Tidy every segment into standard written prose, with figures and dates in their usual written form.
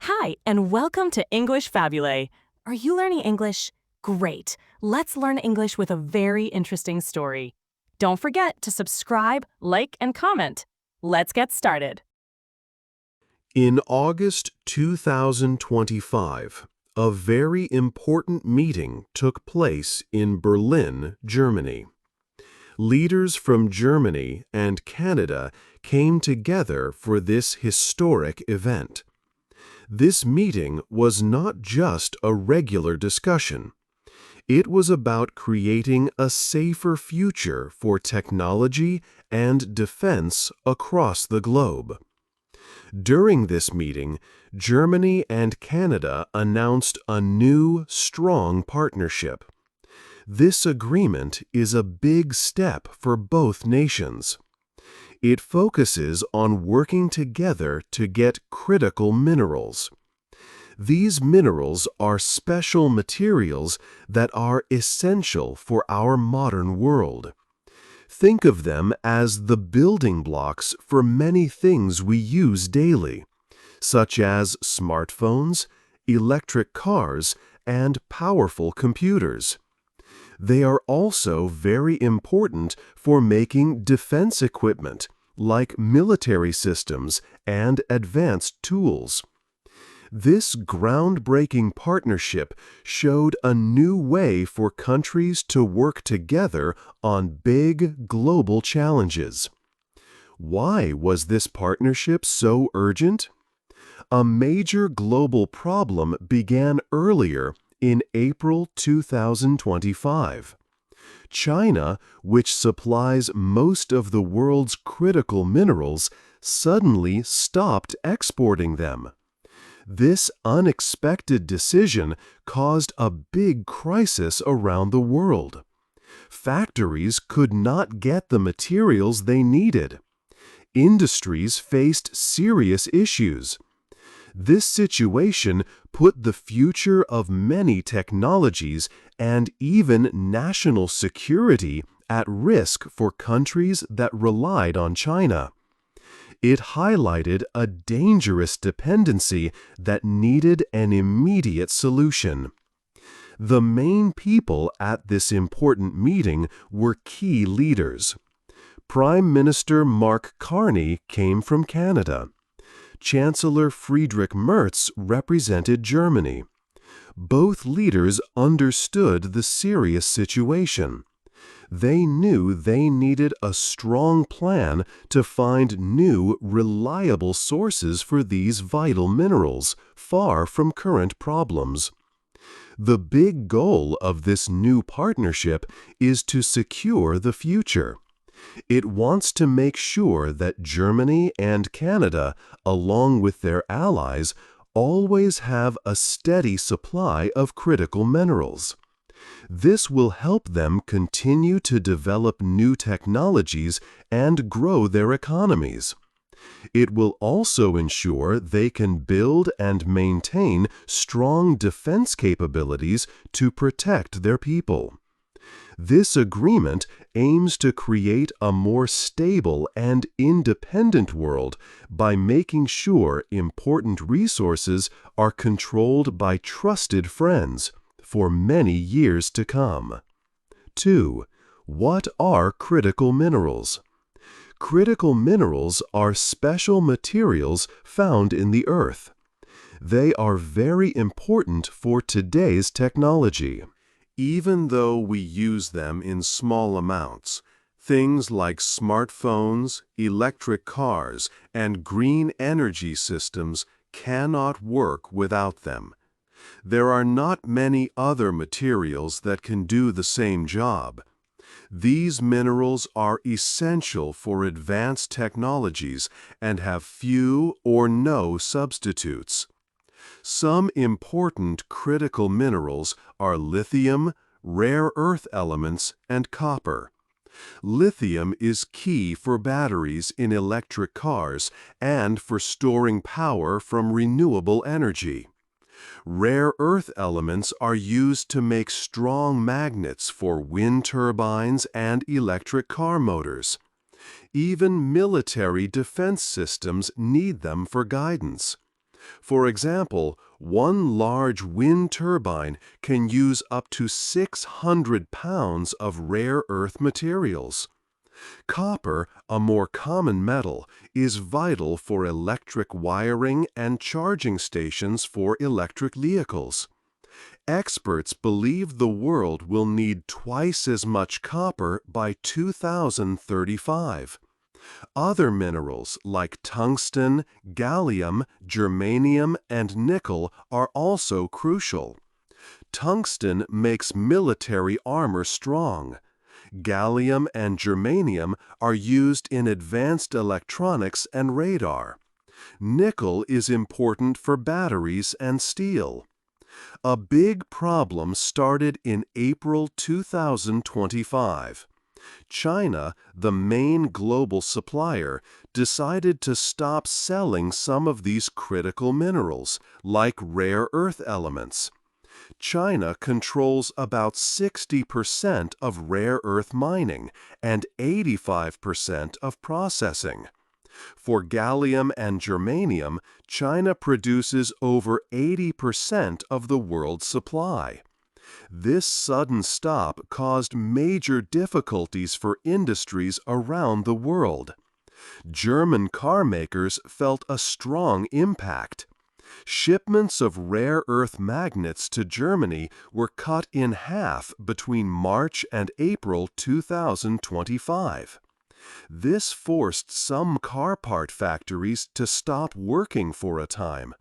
Hi, and welcome to English-Fabule. Are you learning English? Great. Let's learn English with a very interesting story. Don't forget to subscribe, like, and comment. Let's get started. In August 2025, a very important meeting took place in Berlin, Germany. Leaders from Germany and Canada came together for this historic event. This meeting was not just a regular discussion. It was about creating a safer future for technology and defense across the globe. During this meeting, Germany and Canada announced a new, strong partnership. This agreement is a big step for both nations. It focuses on working together to get critical minerals. These minerals are special materials that are essential for our modern world. Think of them as the building blocks for many things we use daily, such as smartphones, electric cars, and powerful computers. They are also very important for making defense equipment, like military systems and advanced tools. This groundbreaking partnership showed a new way for countries to work together on big global challenges. Why was this partnership so urgent? A major global problem began earlier in April 2025. China, which supplies most of the world's critical minerals, suddenly stopped exporting them. This unexpected decision caused a big crisis around the world. Factories could not get the materials they needed. Industries faced serious issues. This situation put the future of many technologies and even national security at risk for countries that relied on China. It highlighted a dangerous dependency that needed an immediate solution. The main people at this important meeting were key leaders. Prime Minister Mark Carney came from Canada. Chancellor Friedrich Merz represented Germany. Both leaders understood the serious situation. They knew they needed a strong plan to find new, reliable sources for these vital minerals, far from current problems. The big goal of this new partnership is to secure the future. It wants to make sure that Germany and Canada, along with their allies, always have a steady supply of critical minerals. This will help them continue to develop new technologies and grow their economies. It will also ensure they can build and maintain strong defense capabilities to protect their people. This agreement aims to create a more stable and independent world by making sure important resources are controlled by trusted friends for many years to come. 2. What are critical minerals? Critical minerals are special materials found in the earth. They are very important for today's technology. Even though we use them in small amounts, things like smartphones, electric cars, and green energy systems cannot work without them. There are not many other materials that can do the same job. These minerals are essential for advanced technologies and have few or no substitutes. Some important critical minerals are lithium, rare earth elements, and copper. Lithium is key for batteries in electric cars and for storing power from renewable energy. Rare earth elements are used to make strong magnets for wind turbines and electric car motors. Even military defense systems need them for guidance. For example, one large wind turbine can use up to 600 pounds of rare earth materials. Copper, a more common metal, is vital for electric wiring and charging stations for electric vehicles. Experts believe the world will need twice as much copper by 2035. Other minerals like tungsten, gallium, germanium, and nickel are also crucial. Tungsten makes military armor strong. Gallium and germanium are used in advanced electronics and radar. Nickel is important for batteries and steel. A big problem started in April 2025. China, the main global supplier, decided to stop selling some of these critical minerals, like rare earth elements. China controls about 60% of rare earth mining and 85% of processing. For gallium and germanium, China produces over 80% of the world's supply. This sudden stop caused major difficulties for industries around the world. German car makers felt a strong impact. Shipments of rare earth magnets to Germany were cut in half between March and April 2025. This forced some car part factories to stop working for a time.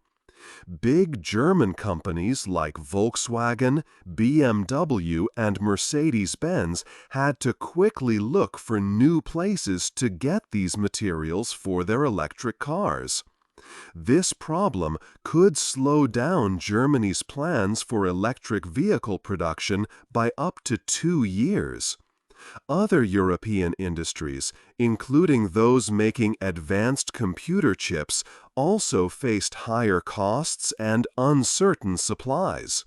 Big German companies like Volkswagen, BMW, and Mercedes-Benz had to quickly look for new places to get these materials for their electric cars. This problem could slow down Germany's plans for electric vehicle production by up to 2 years. Other European industries, including those making advanced computer chips, also faced higher costs and uncertain supplies.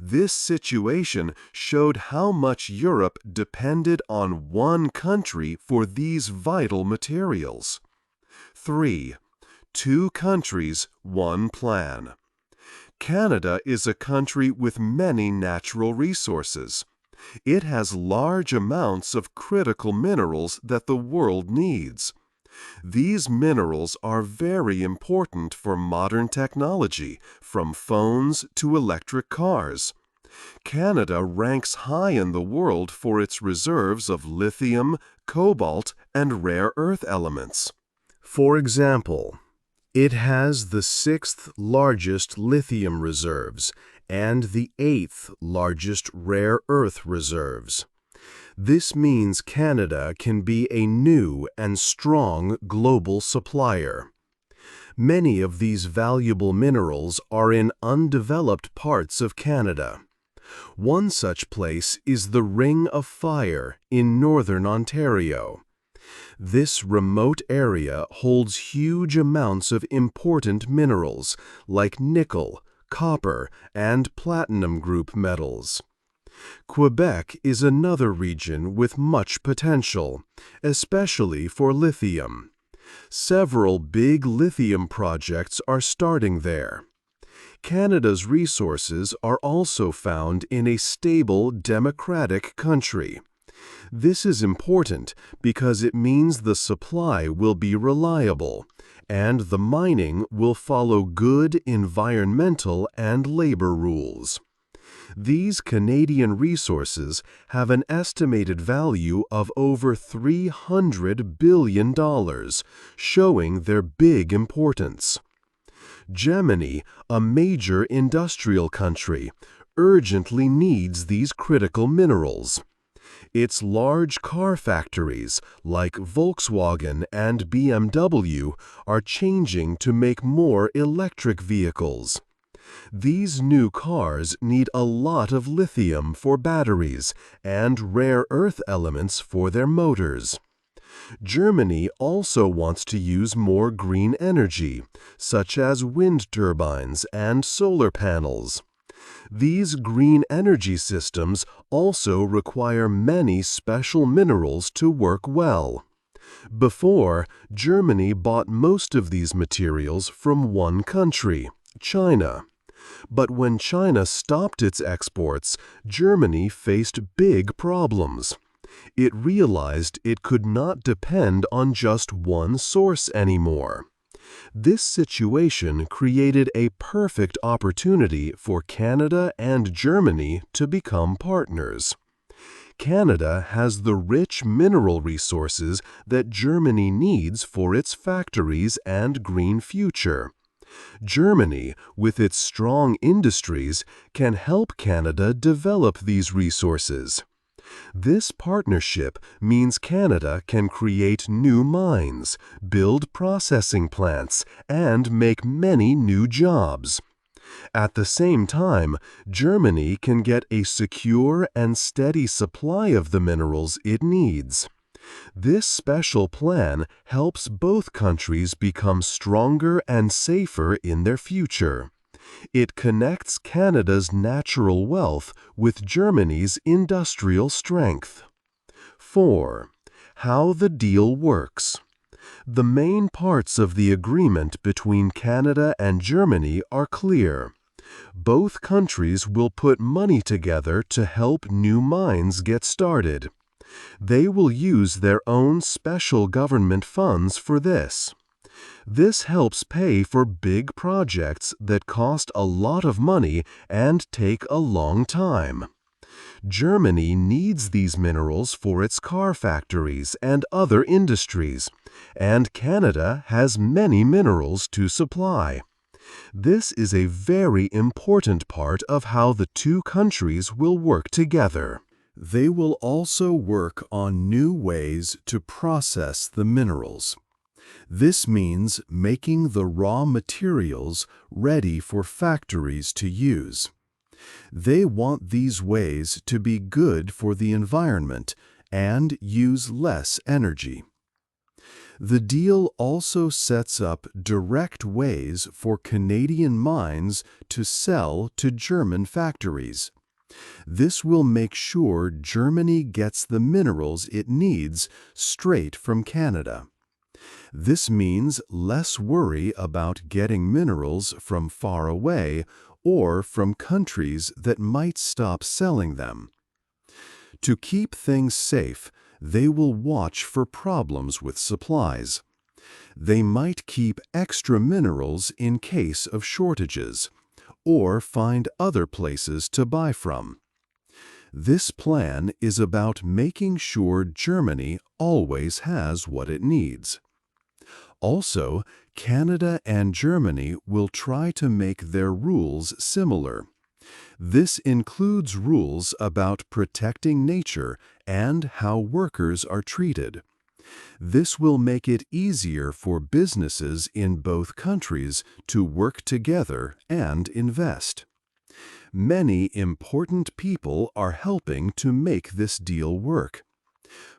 This situation showed how much Europe depended on one country for these vital materials. 3. Two countries, one plan. Canada is a country with many natural resources. It has large amounts of critical minerals that the world needs. These minerals are very important for modern technology, from phones to electric cars. Canada ranks high in the world for its reserves of lithium, cobalt, and rare earth elements. For example, it has the 6th largest lithium reserves and the 8th largest rare earth reserves. This means Canada can be a new and strong global supplier. Many of these valuable minerals are in undeveloped parts of Canada. One such place is the Ring of Fire in northern Ontario. This remote area holds huge amounts of important minerals like nickel, copper, and platinum group metals. Quebec is another region with much potential, especially for lithium. Several big lithium projects are starting there. Canada's resources are also found in a stable, democratic country. This is important because it means the supply will be reliable, and the mining will follow good environmental and labor rules. These Canadian resources have an estimated value of over $300 billion, showing their big importance. Germany, a major industrial country, urgently needs these critical minerals. Its large car factories, like Volkswagen and BMW, are changing to make more electric vehicles. These new cars need a lot of lithium for batteries and rare earth elements for their motors. Germany also wants to use more green energy, such as wind turbines and solar panels. These green energy systems also require many special minerals to work well. Before, Germany bought most of these materials from one country, China. But when China stopped its exports, Germany faced big problems. It realized it could not depend on just one source anymore. This situation created a perfect opportunity for Canada and Germany to become partners. Canada has the rich mineral resources that Germany needs for its factories and green future. Germany, with its strong industries, can help Canada develop these resources. This partnership means Canada can create new mines, build processing plants, and make many new jobs. At the same time, Germany can get a secure and steady supply of the minerals it needs. This special plan helps both countries become stronger and safer in their future. It connects Canada's natural wealth with Germany's industrial strength. 4. How the deal works. The main parts of the agreement between Canada and Germany are clear. Both countries will put money together to help new mines get started. They will use their own special government funds for this. This helps pay for big projects that cost a lot of money and take a long time. Germany needs these minerals for its car factories and other industries, and Canada has many minerals to supply. This is a very important part of how the two countries will work together. They will also work on new ways to process the minerals. This means making the raw materials ready for factories to use. They want these ways to be good for the environment and use less energy. The deal also sets up direct ways for Canadian mines to sell to German factories. This will make sure Germany gets the minerals it needs straight from Canada. This means less worry about getting minerals from far away or from countries that might stop selling them. To keep things safe, they will watch for problems with supplies. They might keep extra minerals in case of shortages, or find other places to buy from. This plan is about making sure Germany always has what it needs. Also, Canada and Germany will try to make their rules similar. This includes rules about protecting nature and how workers are treated. This will make it easier for businesses in both countries to work together and invest. Many important people are helping to make this deal work.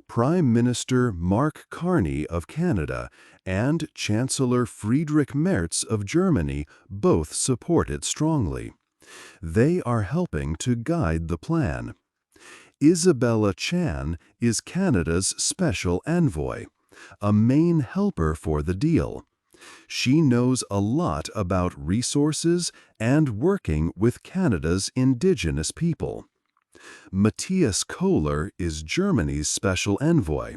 Prime Minister Mark Carney of Canada and Chancellor Friedrich Merz of Germany both support it strongly. They are helping to guide the plan. Isabella Chan is Canada's special envoy, a main helper for the deal. She knows a lot about resources and working with Canada's Indigenous people. Matthias Kohler is Germany's special envoy.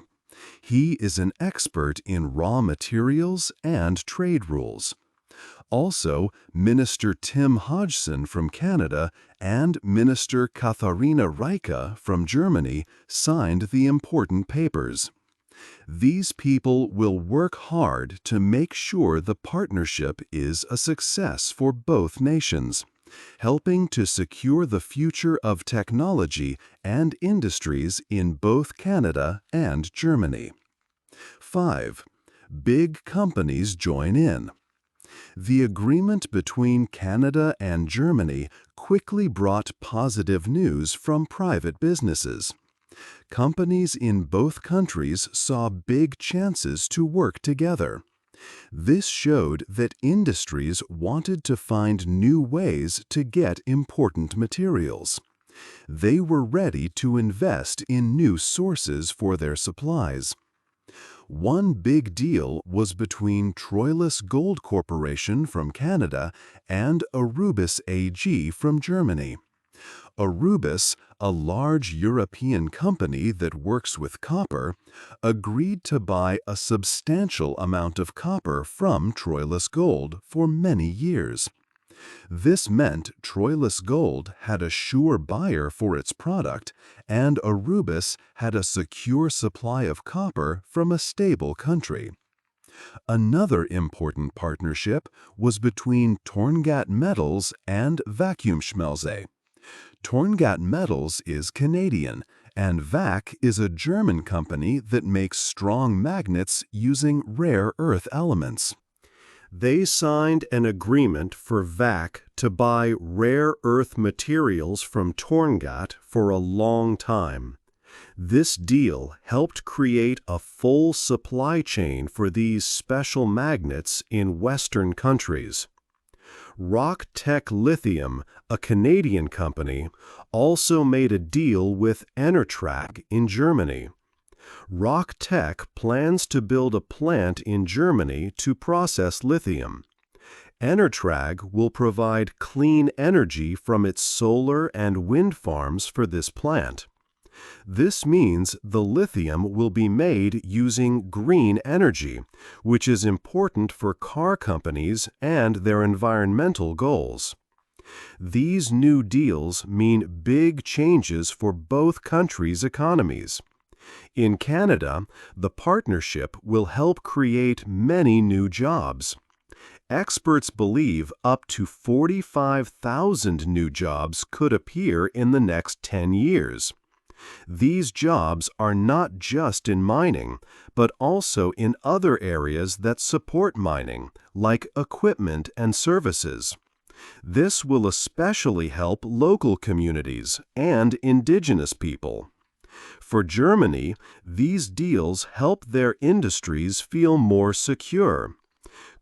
He is an expert in raw materials and trade rules. Also, Minister Tim Hodgson from Canada and Minister Katharina Reike from Germany signed the important papers. These people will work hard to make sure the partnership is a success for both nations, helping to secure the future of technology and industries in both Canada and Germany. 5. Big companies join in. The agreement between Canada and Germany quickly brought positive news from private businesses. Companies in both countries saw big chances to work together. This showed that industries wanted to find new ways to get important materials. They were ready to invest in new sources for their supplies. One big deal was between Troilus Gold Corporation from Canada and Arubis AG from Germany. Arubis, a large European company that works with copper, agreed to buy a substantial amount of copper from Troilus Gold for many years. This meant Troilus Gold had a sure buyer for its product, and Arubis had a secure supply of copper from a stable country. Another important partnership was between Torngat Metals and Vakuumschmelze. Torngat Metals is Canadian, and VAC is a German company that makes strong magnets using rare earth elements. They signed an agreement for VAC to buy rare earth materials from Torngat for a long time. This deal helped create a full supply chain for these special magnets in Western countries. Rock Tech Lithium, a Canadian company, also made a deal with Enertrag in Germany. Rock Tech plans to build a plant in Germany to process lithium. Enertrag will provide clean energy from its solar and wind farms for this plant. This means the lithium will be made using green energy, which is important for car companies and their environmental goals. These new deals mean big changes for both countries' economies. In Canada, the partnership will help create many new jobs. Experts believe up to 45,000 new jobs could appear in the next 10 years. These jobs are not just in mining, but also in other areas that support mining, like equipment and services. This will especially help local communities and indigenous people. For Germany, these deals help their industries feel more secure.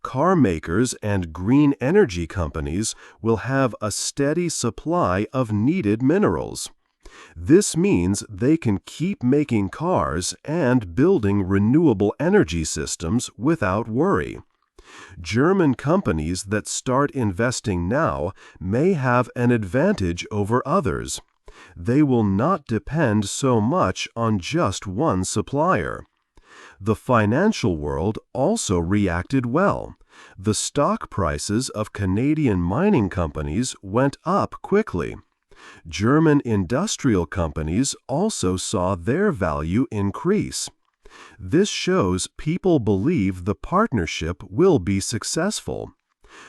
Car makers and green energy companies will have a steady supply of needed minerals. This means they can keep making cars and building renewable energy systems without worry. German companies that start investing now may have an advantage over others. They will not depend so much on just one supplier. The financial world also reacted well. The stock prices of Canadian mining companies went up quickly. German industrial companies also saw their value increase. This shows people believe the partnership will be successful.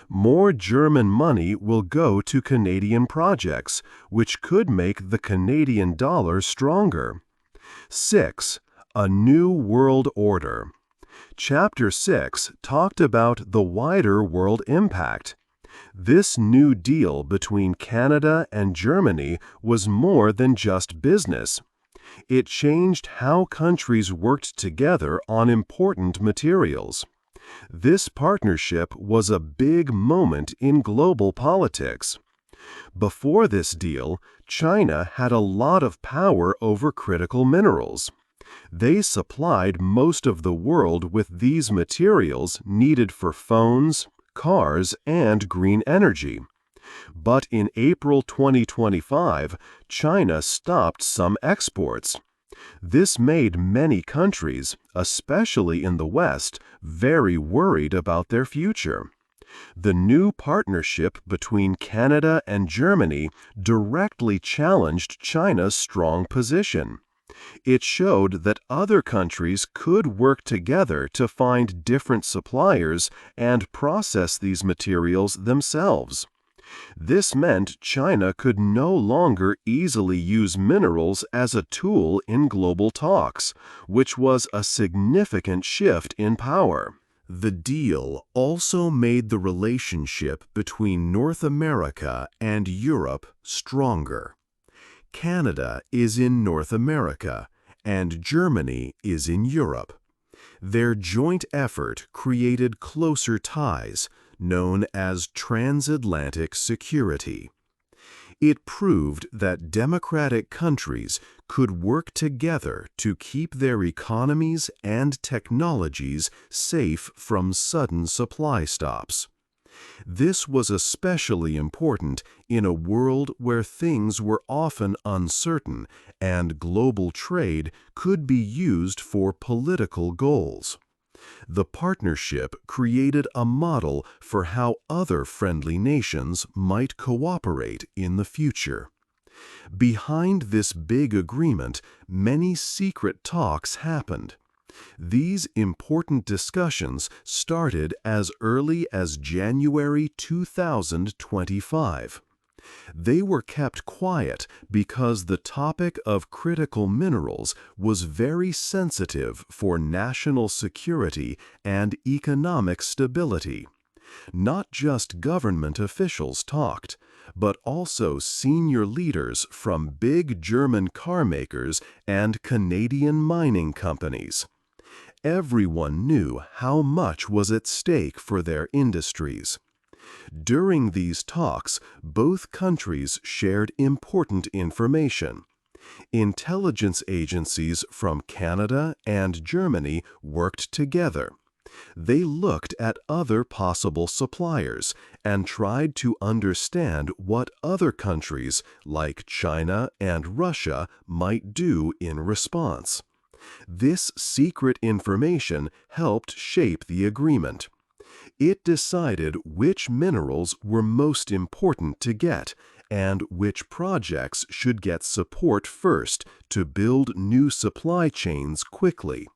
More German money will go to Canadian projects, which could make the Canadian dollar stronger. 6. A New World Order. Chapter 6 talked about the wider world impact. This new deal between Canada and Germany was more than just business. It changed how countries worked together on important materials. This partnership was a big moment in global politics. Before this deal, China had a lot of power over critical minerals. They supplied most of the world with these materials needed for phones, cars, and green energy. But in April 2025, China stopped some exports. This made many countries, especially in the West, very worried about their future. The new partnership between Canada and Germany directly challenged China's strong position. It showed that other countries could work together to find different suppliers and process these materials themselves. This meant China could no longer easily use minerals as a tool in global talks, which was a significant shift in power. The deal also made the relationship between North America and Europe stronger. Canada is in North America, and Germany is in Europe. Their joint effort created closer ties, known as transatlantic security. It proved that democratic countries could work together to keep their economies and technologies safe from sudden supply stops. This was especially important in a world where things were often uncertain and global trade could be used for political goals. The partnership created a model for how other friendly nations might cooperate in the future. Behind this big agreement, many secret talks happened. These important discussions started as early as January 2025. They were kept quiet because the topic of critical minerals was very sensitive for national security and economic stability. Not just government officials talked, but also senior leaders from big German car makers and Canadian mining companies. Everyone knew how much was at stake for their industries. During these talks, both countries shared important information. Intelligence agencies from Canada and Germany worked together. They looked at other possible suppliers and tried to understand what other countries, like China and Russia, might do in response. This secret information helped shape the agreement. It decided which minerals were most important to get and which projects should get support first to build new supply chains quickly.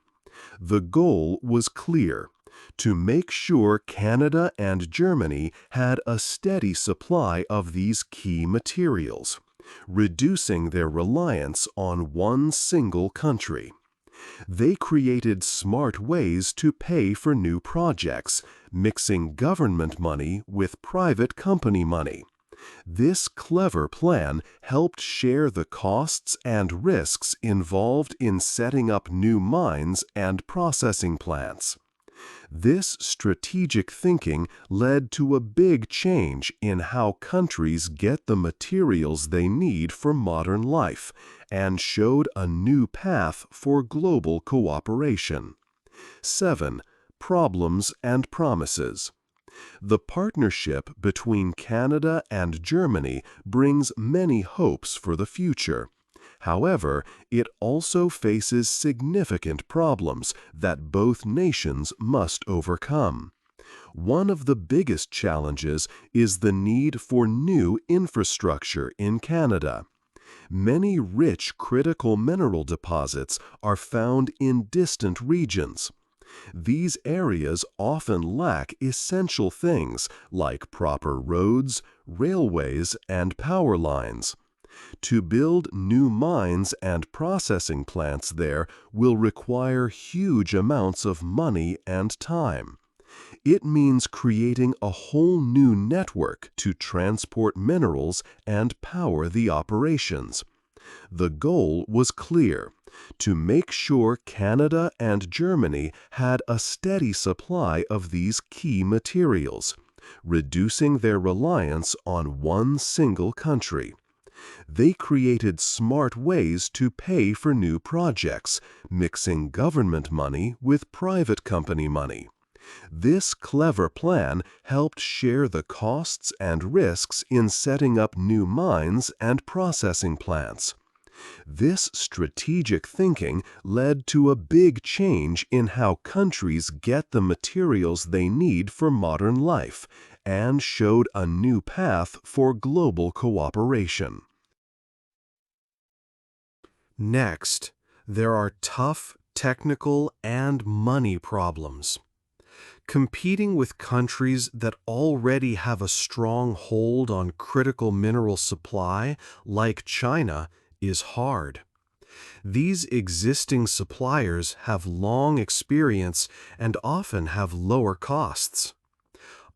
The goal was clear: to make sure Canada and Germany had a steady supply of these key materials, reducing their reliance on one single country. They created smart ways to pay for new projects, mixing government money with private company money. This clever plan helped share the costs and risks involved in setting up new mines and processing plants. This strategic thinking led to a big change in how countries get the materials they need for modern life and showed a new path for global cooperation. 7. Problems and promises. The partnership between Canada and Germany brings many hopes for the future. However, it also faces significant problems that both nations must overcome. One of the biggest challenges is the need for new infrastructure in Canada. Many rich critical mineral deposits are found in distant regions. These areas often lack essential things like proper roads, railways, and power lines. To build new mines and processing plants there will require huge amounts of money and time. It means creating a whole new network to transport minerals and power the operations. The goal was clear: to make sure Canada and Germany had a steady supply of these key materials, reducing their reliance on one single country. They created smart ways to pay for new projects, mixing government money with private company money. This clever plan helped share the costs and risks in setting up new mines and processing plants. This strategic thinking led to a big change in how countries get the materials they need for modern life and showed a new path for global cooperation. Next, there are tough technical and money problems. Competing with countries that already have a strong hold on critical mineral supply, like China, is hard. These existing suppliers have long experience and often have lower costs.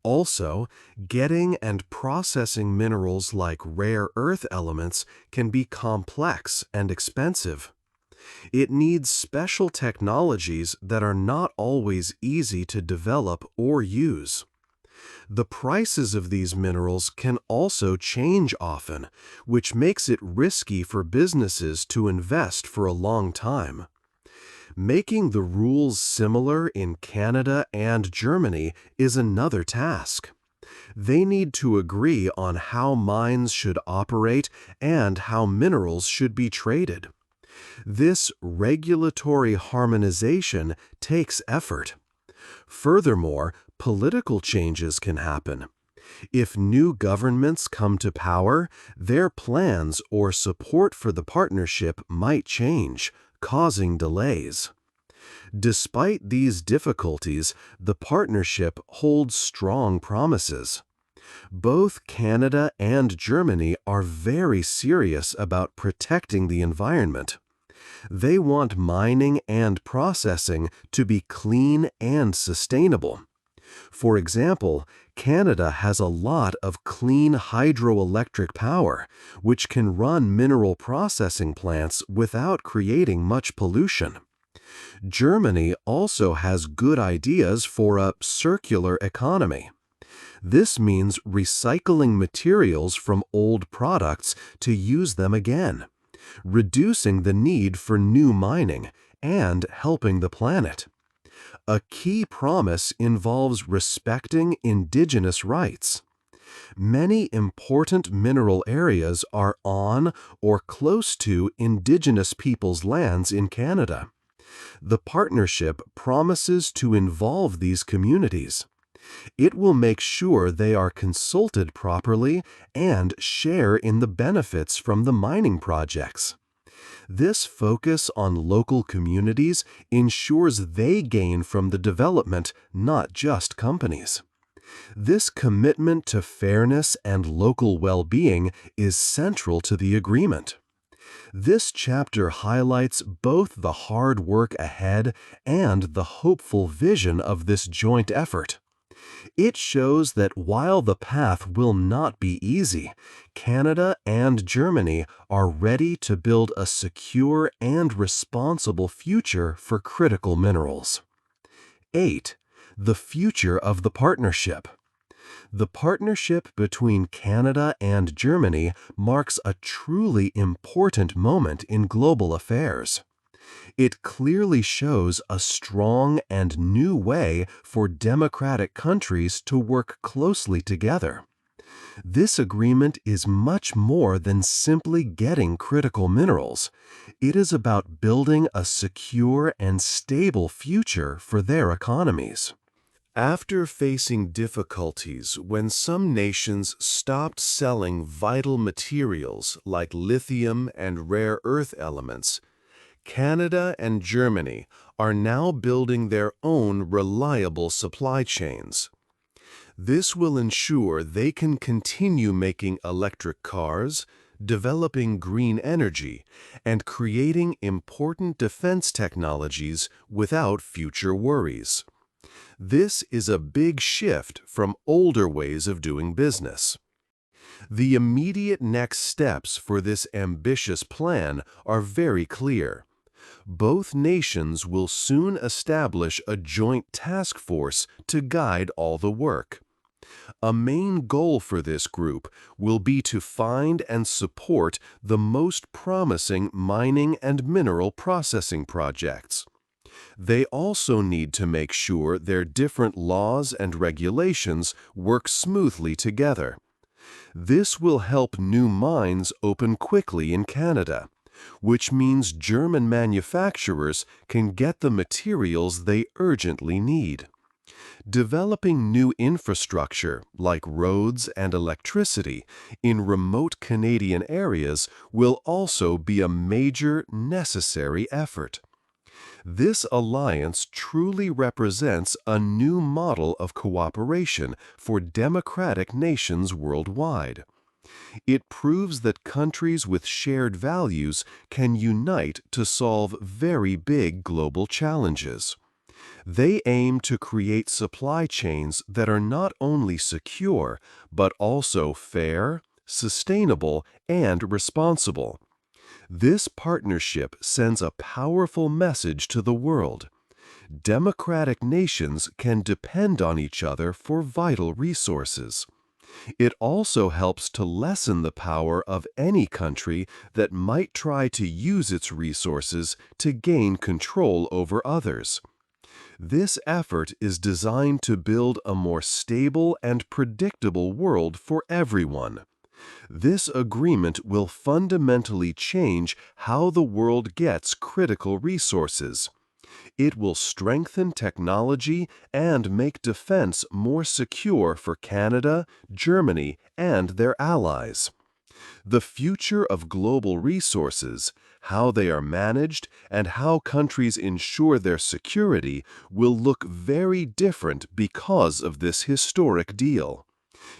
Also, getting and processing minerals like rare earth elements can be complex and expensive. It needs special technologies that are not always easy to develop or use. The prices of these minerals can also change often, which makes it risky for businesses to invest for a long time. Making the rules similar in Canada and Germany is another task. They need to agree on how mines should operate and how minerals should be traded. This regulatory harmonization takes effort. Furthermore, political changes can happen. If new governments come to power, their plans or support for the partnership might change, causing delays. Despite these difficulties, the partnership holds strong promises. Both Canada and Germany are very serious about protecting the environment. They want mining and processing to be clean and sustainable. For example, Canada has a lot of clean hydroelectric power, which can run mineral processing plants without creating much pollution. Germany also has good ideas for a circular economy. This means recycling materials from old products to use them again, reducing the need for new mining, and helping the planet. A key promise involves respecting indigenous rights. Many important mineral areas are on or close to indigenous peoples' lands in Canada. The partnership promises to involve these communities. It will make sure they are consulted properly and share in the benefits from the mining projects. This focus on local communities ensures they gain from the development, not just companies. This commitment to fairness and local well-being is central to the agreement. This chapter highlights both the hard work ahead and the hopeful vision of this joint effort. It shows that while the path will not be easy, Canada and Germany are ready to build a secure and responsible future for critical minerals. 8. The future of the partnership. The partnership between Canada and Germany marks a truly important moment in global affairs. It clearly shows a strong and new way for democratic countries to work closely together. This agreement is much more than simply getting critical minerals. It is about building a secure and stable future for their economies. After facing difficulties when some nations stopped selling vital materials like lithium and rare earth elements, Canada and Germany are now building their own reliable supply chains. This will ensure they can continue making electric cars, developing green energy, and creating important defense technologies without future worries. This is a big shift from older ways of doing business. The immediate next steps for this ambitious plan are very clear. Both nations will soon establish a joint task force to guide all the work. A main goal for this group will be to find and support the most promising mining and mineral processing projects. They also need to make sure their different laws and regulations work smoothly together. This will help new mines open quickly in Canada, which means German manufacturers can get the materials they urgently need. Developing new infrastructure, like roads and electricity, in remote Canadian areas will also be a major, necessary effort. This alliance truly represents a new model of cooperation for democratic nations worldwide. It proves that countries with shared values can unite to solve very big global challenges. They aim to create supply chains that are not only secure, but also fair, sustainable, and responsible. This partnership sends a powerful message to the world. Democratic nations can depend on each other for vital resources. It also helps to lessen the power of any country that might try to use its resources to gain control over others. This effort is designed to build a more stable and predictable world for everyone. This agreement will fundamentally change how the world gets critical resources. It will strengthen technology and make defense more secure for Canada, Germany, and their allies. The future of global resources, how they are managed, and how countries ensure their security will look very different because of this historic deal.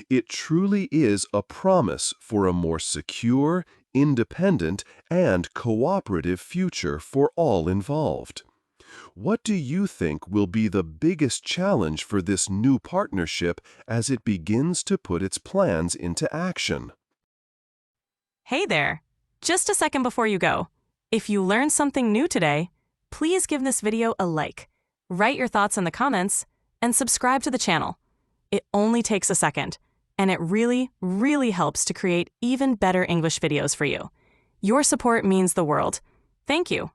It truly is a promise for a more secure, independent, and cooperative future for all involved. What do you think will be the biggest challenge for this new partnership as it begins to put its plans into action? Hey there! Just a second before you go. If you learned something new today, please give this video a like, write your thoughts in the comments, and subscribe to the channel. It only takes a second, and it really, really helps to create even better English videos for you. Your support means the world. Thank you.